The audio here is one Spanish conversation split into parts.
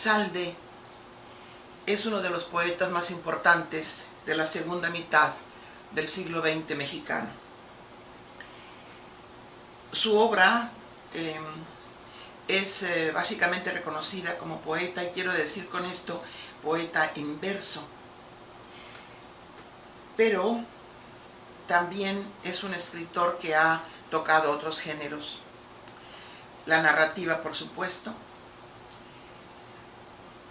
Elizalde es uno de los poetas más importantes de la segunda mitad del siglo XX mexicano. Su obra es básicamente reconocida como poeta, y quiero decir con esto poeta en verso, pero también es un escritor que ha tocado otros géneros. La narrativa, por supuesto,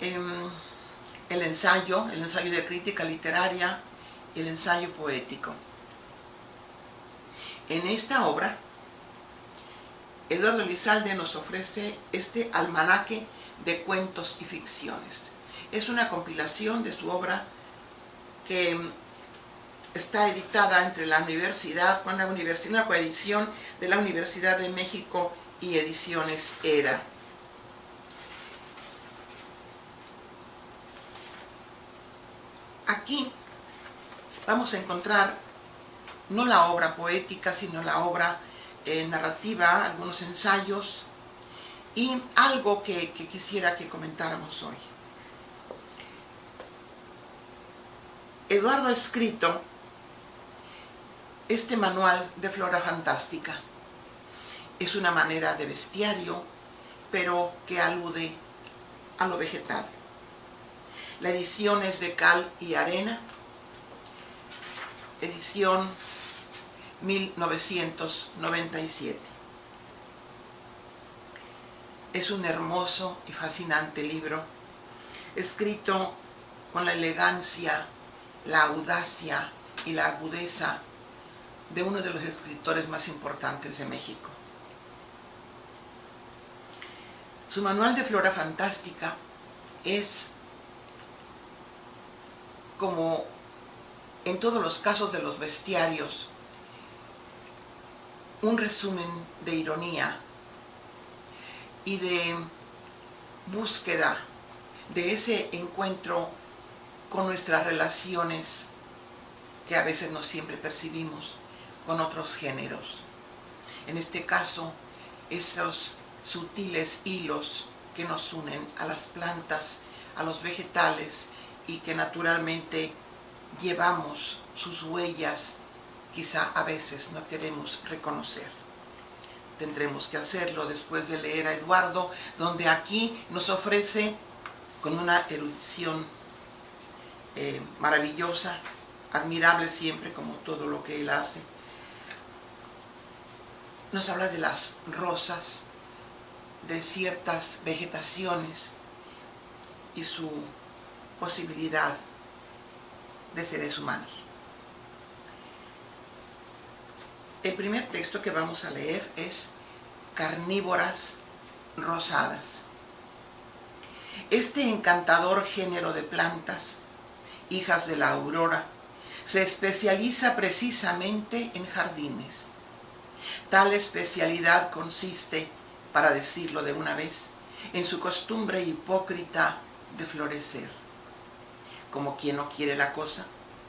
el ensayo de crítica literaria, el ensayo poético. En esta obra, Eduardo Elizalde nos ofrece este almanaque de cuentos y ficciones. Es una compilación de su obra que está editada entre la universidad, una coedición de la Universidad de México y Ediciones Era. Aquí vamos a encontrar no la obra poética, sino la obra narrativa, algunos ensayos y algo que quisiera que comentáramos hoy. Eduardo ha escrito este manual de flora fantástica. Es una manera de bestiario, pero que alude a lo vegetal. La edición es de Cal y Arena, edición 1997. Es un hermoso y fascinante libro, escrito con la elegancia, la audacia y la agudeza de uno de los escritores más importantes de México. Su manual de flora fantástica es, como en todos los casos de los bestiarios, un resumen de ironía y de búsqueda de ese encuentro con nuestras relaciones que a veces no siempre percibimos con otros géneros. En este caso, esos sutiles hilos que nos unen a las plantas, a los vegetales, y que naturalmente llevamos sus huellas, quizá a veces no queremos reconocer. Tendremos que hacerlo después de leer a Eduardo, donde aquí nos ofrece, con una erudición maravillosa, admirable siempre como todo lo que él hace, nos habla de las rosas, de ciertas vegetaciones y su posibilidad de seres humanos. El primer texto que vamos a leer es Carnívoras rosadas. Este encantador género de plantas, hijas de la aurora, se especializa precisamente en jardines. Tal especialidad consiste, para decirlo de una vez, en su costumbre hipócrita de florecer. Como quien no quiere la cosa,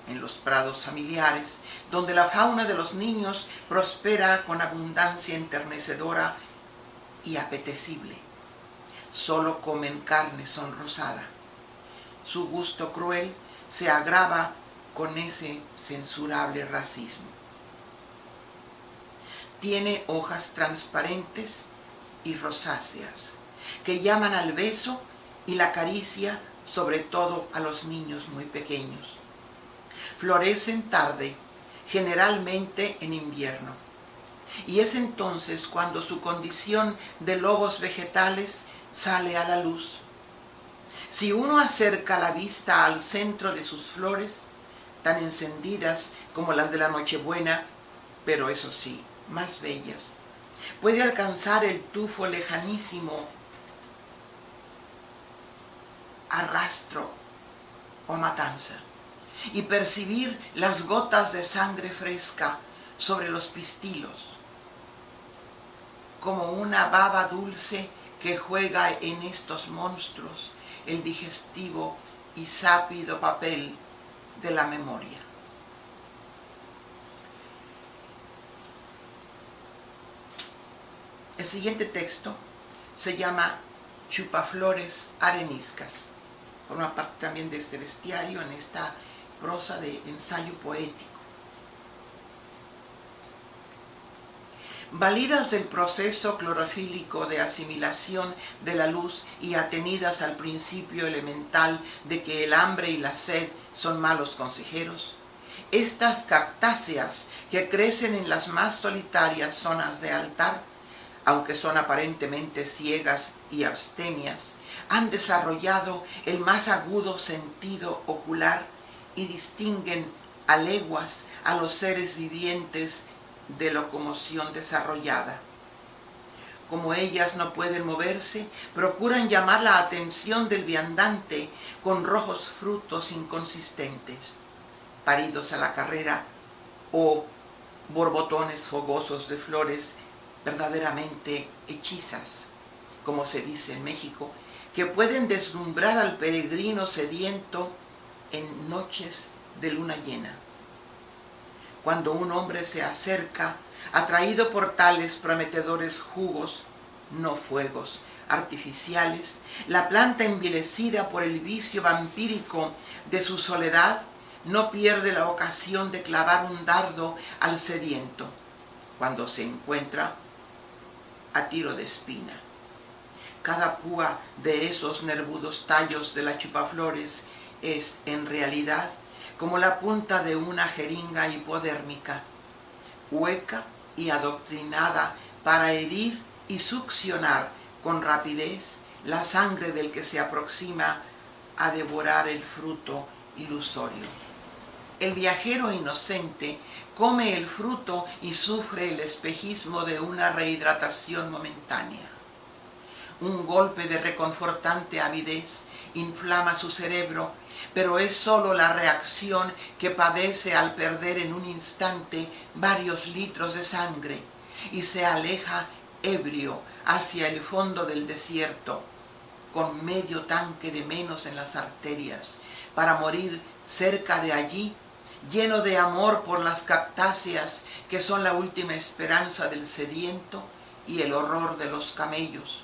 en los prados familiares, donde la fauna de los niños prospera con abundancia enternecedora y apetecible. Solo comen carne sonrosada. Su gusto cruel se agrava con ese censurable racismo. Tiene hojas transparentes y rosáceas, que llaman al beso y la caricia, sobre todo a los niños muy pequeños. Florecen tarde, generalmente en invierno, y es entonces cuando su condición de lobos vegetales sale a la luz. Si uno acerca la vista al centro de sus flores, tan encendidas como las de la Nochebuena, pero eso sí, más bellas, puede alcanzar el tufo lejanísimo a Rastro o a Matanza y percibir las gotas de sangre fresca sobre los pistilos, como una baba dulce que juega en estos monstruos el digestivo y sápido papel de la memoria. El siguiente texto se llama chupaflores areniscas. Forma parte también de este bestiario en esta prosa de ensayo poético. Validas del proceso clorofílico de asimilación de la luz y atenidas al principio elemental de que el hambre y la sed son malos consejeros, estas cactáceas que crecen en las más solitarias zonas de altar, aunque son aparentemente ciegas y abstemias, han desarrollado el más agudo sentido ocular y distinguen a leguas a los seres vivientes de locomoción desarrollada. Como ellas no pueden moverse, procuran llamar la atención del viandante con rojos frutos inconsistentes, paridos a la carrera, o borbotones fogosos de flores verdaderamente hechizas, como se dice en México, que pueden deslumbrar al peregrino sediento en noches de luna llena. Cuando un hombre se acerca, atraído por tales prometedores jugos, no fuegos artificiales, la planta envilecida por el vicio vampírico de su soledad no pierde la ocasión de clavar un dardo al sediento, cuando se encuentra a tiro de espina. Cada púa de esos nervudos tallos de la chupaflores es, en realidad, como la punta de una jeringa hipodérmica, hueca y adoctrinada para herir y succionar con rapidez la sangre del que se aproxima a devorar el fruto ilusorio. El viajero inocente come el fruto y sufre el espejismo de una rehidratación momentánea. Un golpe de reconfortante avidez inflama su cerebro, pero es sólo la reacción que padece al perder en un instante varios litros de sangre y se aleja ebrio hacia el fondo del desierto, con medio tanque de menos en las arterias, para morir cerca de allí, lleno de amor por las cactáceas que son la última esperanza del sediento y el horror de los camellos,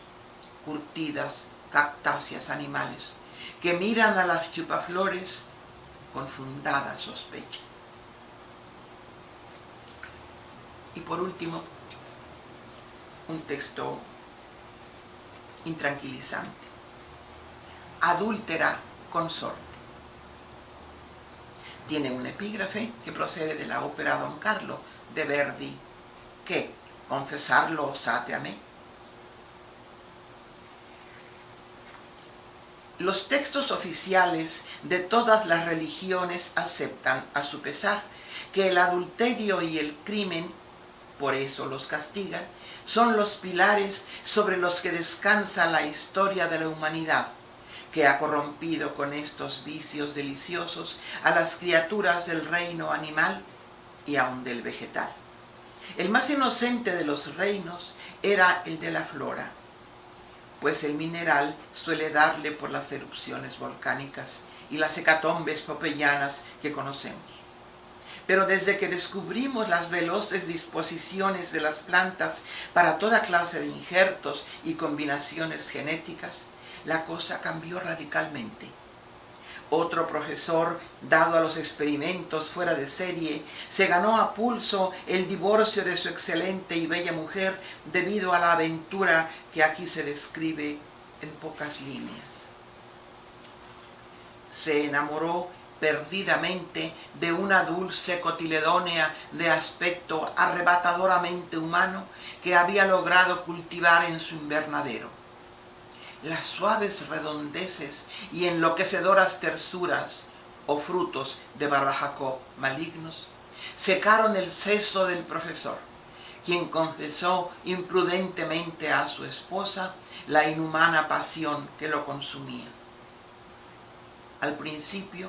curtidas cactáceas animales, que miran a las chupaflores con fundada sospecha. Y por último, un texto intranquilizante. Adúltera consorte. Tiene un epígrafe que procede de la ópera Don Carlo de Verdi, que, confesarlo osate a mí. Los textos oficiales de todas las religiones aceptan, a su pesar, que el adulterio y el crimen, por eso los castigan, son los pilares sobre los que descansa la historia de la humanidad, que ha corrompido con estos vicios deliciosos a las criaturas del reino animal y aun del vegetal. El más inocente de los reinos era el de la flora, pues el mineral suele darle por las erupciones volcánicas y las hecatombes popeyanas que conocemos. Pero desde que descubrimos las veloces disposiciones de las plantas para toda clase de injertos y combinaciones genéticas, la cosa cambió radicalmente. Otro profesor, dado a los experimentos fuera de serie, se ganó a pulso el divorcio de su excelente y bella mujer debido a la aventura que aquí se describe en pocas líneas. Se enamoró perdidamente de una dulce cotiledónea de aspecto arrebatadoramente humano que había logrado cultivar en su invernadero. Las suaves redondeces y enloquecedoras tersuras o frutos de Barbajacó malignos secaron el seso del profesor, quien confesó imprudentemente a su esposa la inhumana pasión que lo consumía. Al principio,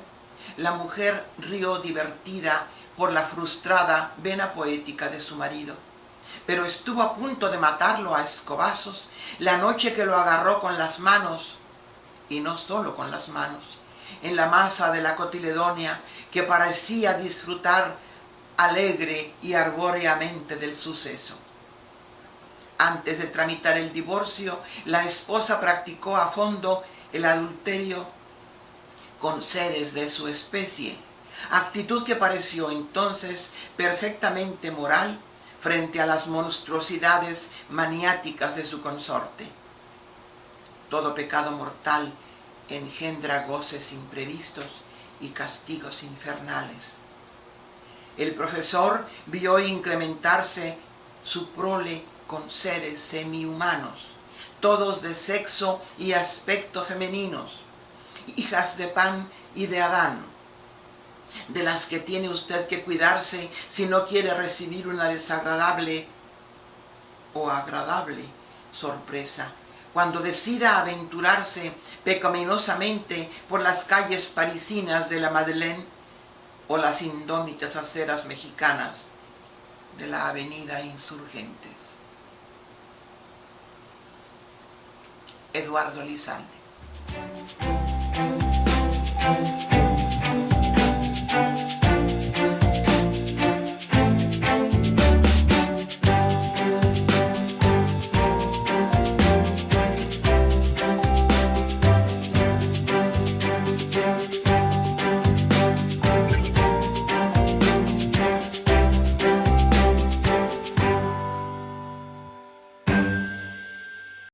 la mujer rió divertida por la frustrada vena poética de su marido, pero estuvo a punto de matarlo a escobazos la noche que lo agarró con las manos, y no solo con las manos, en la masa de la cotiledonia que parecía disfrutar alegre y arbóreamente del suceso. Antes de tramitar el divorcio, la esposa practicó a fondo el adulterio con seres de su especie, actitud que pareció entonces perfectamente moral frente a las monstruosidades maniáticas de su consorte. Todo pecado mortal engendra goces imprevistos y castigos infernales. El profesor vio incrementarse su prole con seres semihumanos, todos de sexo y aspecto femeninos, hijas de Pan y de Adán, de las que tiene usted que cuidarse si no quiere recibir una desagradable o agradable sorpresa cuando decida aventurarse pecaminosamente por las calles parisinas de la Madeleine o las indómitas aceras mexicanas de la avenida Insurgentes. Eduardo Lizalde.